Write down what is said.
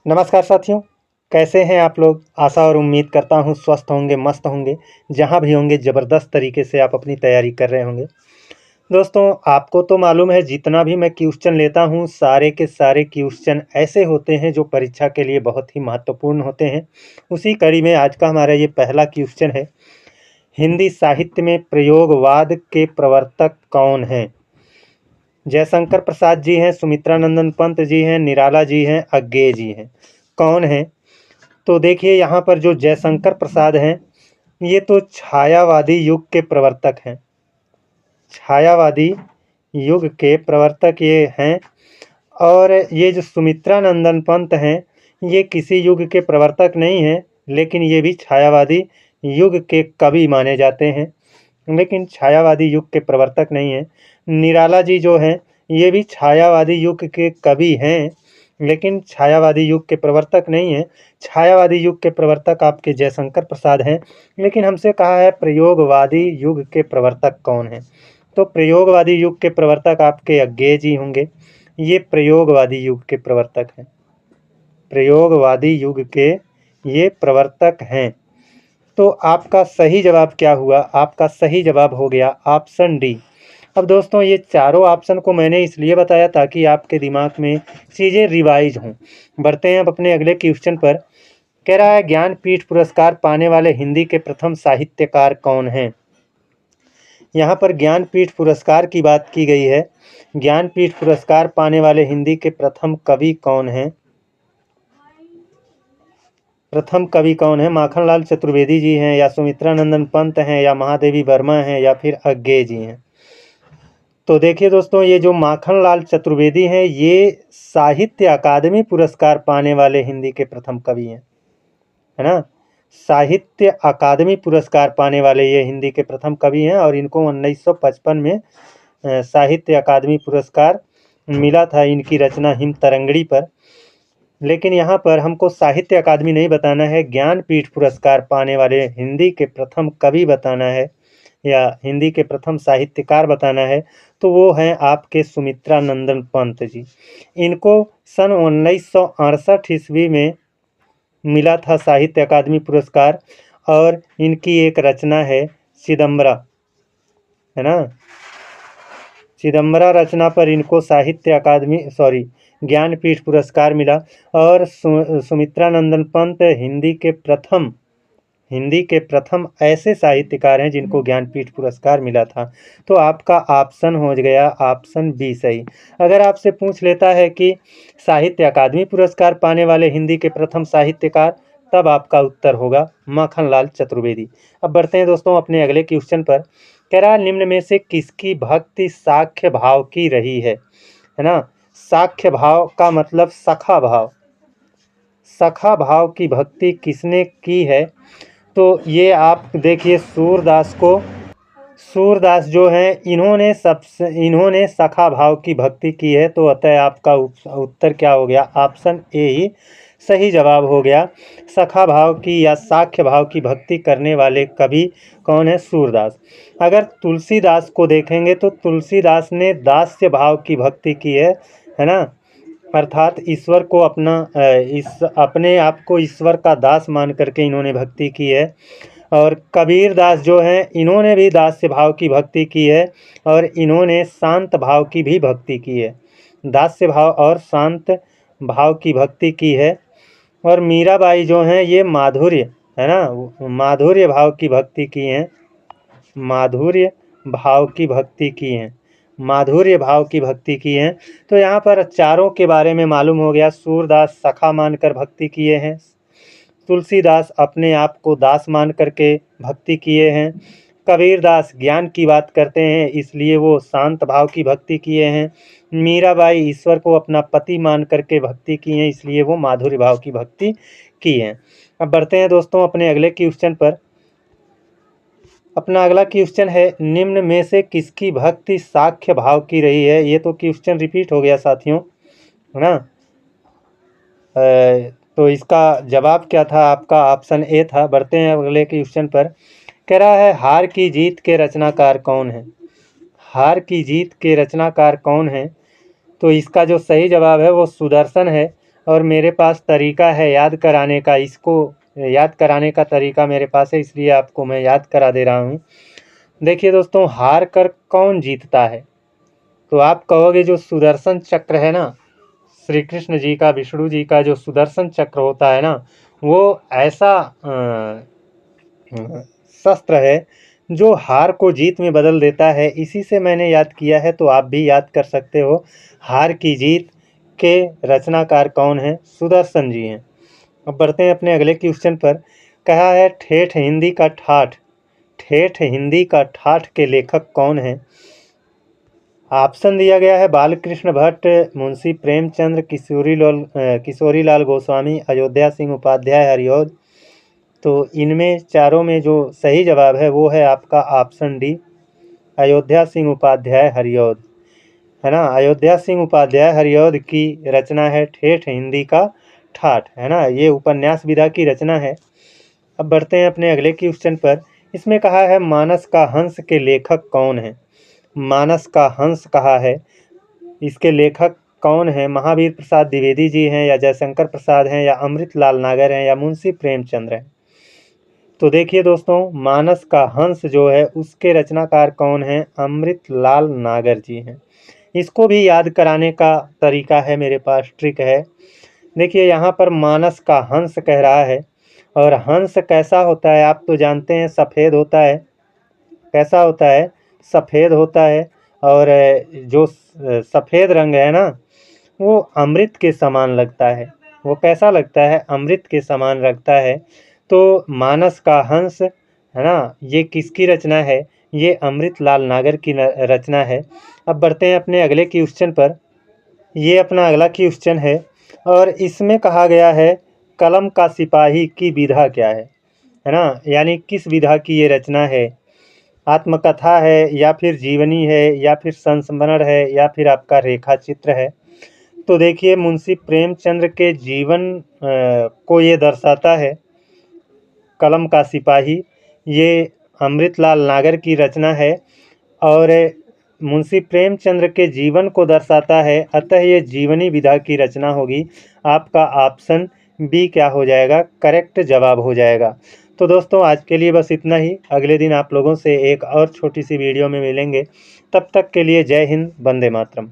नमस्कार साथियों, कैसे हैं आप लोग? आशा और उम्मीद करता हूँ स्वस्थ होंगे, मस्त होंगे। जहाँ भी होंगे ज़बरदस्त तरीके से आप अपनी तैयारी कर रहे होंगे। दोस्तों, आपको तो मालूम है जितना भी मैं क्वेश्चन लेता हूँ, सारे के सारे क्वेश्चन ऐसे होते हैं जो परीक्षा के लिए बहुत ही महत्वपूर्ण होते हैं। उसी कड़ी में आज का हमारा ये पहला क्वेश्चन है, हिंदी साहित्य में प्रयोगवाद के प्रवर्तक कौन हैं? जयशंकर प्रसाद जी हैं, सुमित्रानंदन पंत जी हैं, निराला जी हैं, अज्ञे जी हैं। कौन हैं? तो देखिए यहाँ पर जो जयशंकर प्रसाद हैं, ये तो छायावादी युग के प्रवर्तक हैं। छायावादी युग के प्रवर्तक ये हैं। और ये जो सुमित्रानंदन पंत हैं, ये किसी युग के प्रवर्तक नहीं हैं, लेकिन ये भी छायावादी युग के कवि माने जाते हैं, लेकिन छायावादी युग के प्रवर्तक नहीं हैं। निराला जी जो हैं, ये भी छायावादी युग के कवि हैं, लेकिन छायावादी युग के प्रवर्तक नहीं हैं। छायावादी युग के प्रवर्तक आपके जयशंकर प्रसाद हैं, लेकिन हमसे कहा है प्रयोगवादी युग के प्रवर्तक कौन हैं? तो प्रयोगवादी युग के प्रवर्तक आपके अज्ञे जी होंगे। ये प्रयोगवादी युग के प्रवर्तक हैं। प्रयोगवादी युग के ये प्रवर्तक हैं। तो आपका सही जवाब क्या हुआ? आपका सही जवाब हो गया ऑप्शन डी। अब दोस्तों, ये चारों ऑप्शन को मैंने इसलिए बताया ताकि आपके दिमाग में चीज़ें रिवाइज हों। बढ़ते हैं अब अपने अगले क्वेश्चन पर। कह रहा है, ज्ञानपीठ पुरस्कार पाने वाले हिंदी के प्रथम साहित्यकार कौन हैं? यहाँ पर ज्ञानपीठ पुरस्कार की बात की गई है। ज्ञानपीठ पुरस्कार पाने वाले हिंदी के प्रथम कवि कौन हैं? प्रथम कवि कौन है? माखनलाल चतुर्वेदी जी हैं, या सुमित्रानंदन पंत हैं, या महादेवी वर्मा हैं, या फिर अज्ञे जी हैं? तो देखिए दोस्तों, ये जो माखनलाल चतुर्वेदी हैं, ये साहित्य अकादमी पुरस्कार पाने वाले हिंदी के प्रथम कवि हैं, है ना। साहित्य अकादमी पुरस्कार पाने वाले ये हिंदी के प्रथम कवि हैं, और इनको 1955 में साहित्य अकादमी पुरस्कार मिला था इनकी रचना हिम तरंगड़ी पर। लेकिन यहाँ पर हमको साहित्य अकादमी नहीं बताना है, ज्ञानपीठ पुरस्कार पाने वाले हिंदी के प्रथम कवि बताना है, या हिंदी के प्रथम साहित्यकार बताना है। तो वो हैं आपके सुमित्रानंदन पंत जी। इनको सन 1968 ईस्वी में मिला था साहित्य अकादमी पुरस्कार, और इनकी एक रचना है चिदम्बरा, है ना। चिदम्बरा रचना पर इनको साहित्य अकादमी ज्ञानपीठ पुरस्कार मिला। और सुमित्रानंदन पंत हिंदी के प्रथम ऐसे साहित्यकार हैं जिनको ज्ञानपीठ पुरस्कार मिला था। तो आपका ऑप्शन हो गया ऑप्शन बी सही। अगर आपसे पूछ लेता है कि साहित्य अकादमी पुरस्कार पाने वाले हिंदी के प्रथम साहित्यकार, तब आपका उत्तर होगा माखनलाल चतुर्वेदी। अब बढ़ते हैं दोस्तों अपने अगले क्वेश्चन पर। कह रहा है, निम्न में से किसकी भक्ति साख्य भाव की रही है ना। साख्य भाव का मतलब सखा भाव। सखा भाव की भक्ति किसने की है? तो ये आप देखिए, सूरदास जो हैं, इन्होंने सखा भाव की भक्ति की है। तो अतः आपका उत्तर क्या हो गया? ऑप्शन ए ही सही जवाब हो गया। सखा भाव की या साख्य भाव की भक्ति करने वाले कवि कौन है? सूरदास। अगर तुलसीदास को देखेंगे तो तुलसीदास ने दास्य भाव की भक्ति की है ना। अर्थात ईश्वर को अपने आप को ईश्वर का दास मान करके इन्होंने भक्ति की है। और कबीर दास जो हैं, इन्होंने भी दास्य भाव की भक्ति की है, और इन्होंने शांत भाव की भी भक्ति की है। दास्य भाव और शांत भाव की भक्ति की है। और मीराबाई जो हैं, ये माधुर्य, है ना, माधुर्य भाव की भक्ति की हैं। माधुर्य भाव की भक्ति की हैं। माधुर्य भाव की भक्ति की हैं। तो यहाँ पर चारों के बारे में मालूम हो गया। सूरदास सखा मानकर भक्ति किए हैं, तुलसीदास अपने आप को दास मान करके भक्ति किए हैं, कबीरदास ज्ञान की बात करते हैं इसलिए वो शांत भाव की भक्ति किए हैं, मीराबाई ईश्वर को अपना पति मान करके भक्ति की हैं इसलिए वो माधुर्य भाव की भक्ति की हैं। अब बढ़ते हैं दोस्तों अपने अगले क्वेश्चन पर। अपना अगला क्वेश्चन है, निम्न में से किसकी भक्ति साख्य भाव की रही है? ये तो क्वेश्चन रिपीट हो गया साथियों, है ना। तो इसका जवाब क्या था? आपका ऑप्शन ए था। बढ़ते हैं अगले क्वेश्चन पर। कह रहा है, हार की जीत के रचनाकार कौन है? हार की जीत के रचनाकार कौन है? तो इसका जो सही जवाब है वो सुदर्शन है। और मेरे पास तरीका है याद कराने का। इसको याद कराने का तरीका मेरे पास है, इसलिए आपको मैं याद करा दे रहा हूँ। देखिए दोस्तों, हार कर कौन जीतता है? तो आप कहोगे जो सुदर्शन चक्र है ना, श्री कृष्ण जी का, विष्णु जी का जो सुदर्शन चक्र होता है ना, वो ऐसा शस्त्र है जो हार को जीत में बदल देता है। इसी से मैंने याद किया है, तो आप भी याद कर सकते हो। हार की जीत के रचनाकार कौन है? सुदर्शन जी हैं। अब बढ़ते हैं अपने अगले क्वेश्चन पर। कहा है ठेठ हिंदी का ठाठ, ठेठ हिंदी का ठाठ के लेखक कौन है? ऑप्शन दिया गया है बालकृष्ण भट्ट, मुंशी प्रेमचंद्र, किशोरीलाल गोस्वामी, अयोध्या सिंह उपाध्याय, हरिऔध। तो इनमें चारों में जो सही जवाब है वो है आपका ऑप्शन डी, अयोध्या सिंह उपाध्याय हरिऔध, है ना। अयोध्या सिंह उपाध्याय हरिऔध की रचना है ठेठ हिंदी का ठाठ, है ना। ये उपन्यास विधा की रचना है। अब बढ़ते हैं अपने अगले क्वेश्चन पर। इसमें कहा है मानस का हंस के लेखक कौन है? मानस का हंस कहा है, इसके लेखक कौन है? महावीर प्रसाद द्विवेदी जी हैं, या जयशंकर प्रसाद हैं, या अमृतलाल नागर हैं, या मुंशी प्रेमचंद्र हैं। तो देखिए दोस्तों, मानस का हंस जो है उसके रचनाकार कौन हैं? अमृतलाल नागर जी हैं। इसको भी याद कराने का तरीका है, मेरे पास ट्रिक है। देखिए यहाँ पर मानस का हंस कह रहा है, और हंस कैसा होता है आप तो जानते हैं, सफ़ेद होता है। कैसा होता है? सफ़ेद होता है। और जो सफ़ेद रंग है ना, वो अमृत के समान लगता है। वो कैसा लगता है? अमृत के समान लगता है। तो मानस का हंस, है ना, ये किसकी रचना है? ये अमृतलाल नागर की रचना है। अब बढ़ते हैं अपने अगले क्वेश्चन पर। ये अपना अगला क्वेश्चन है, और इसमें कहा गया है कलम का सिपाही की विधा क्या है ना। यानी किस विधा की ये रचना है? आत्मकथा है, या फिर जीवनी है, या फिर संस्मरण है, या फिर आपका रेखा चित्र है। तो देखिए, मुंशी प्रेमचंद्र के जीवन को ये दर्शाता है कलम का सिपाही। ये अमृतलाल नागर की रचना है, और मुंशी प्रेमचंद्र के जीवन को दर्शाता है, अतः ये जीवनी विधा की रचना होगी। आपका ऑप्शन बी क्या हो जाएगा? करेक्ट जवाब हो जाएगा। तो दोस्तों, आज के लिए बस इतना ही। अगले दिन आप लोगों से एक और छोटी सी वीडियो में मिलेंगे। तब तक के लिए जय हिंद, वंदे मातरम।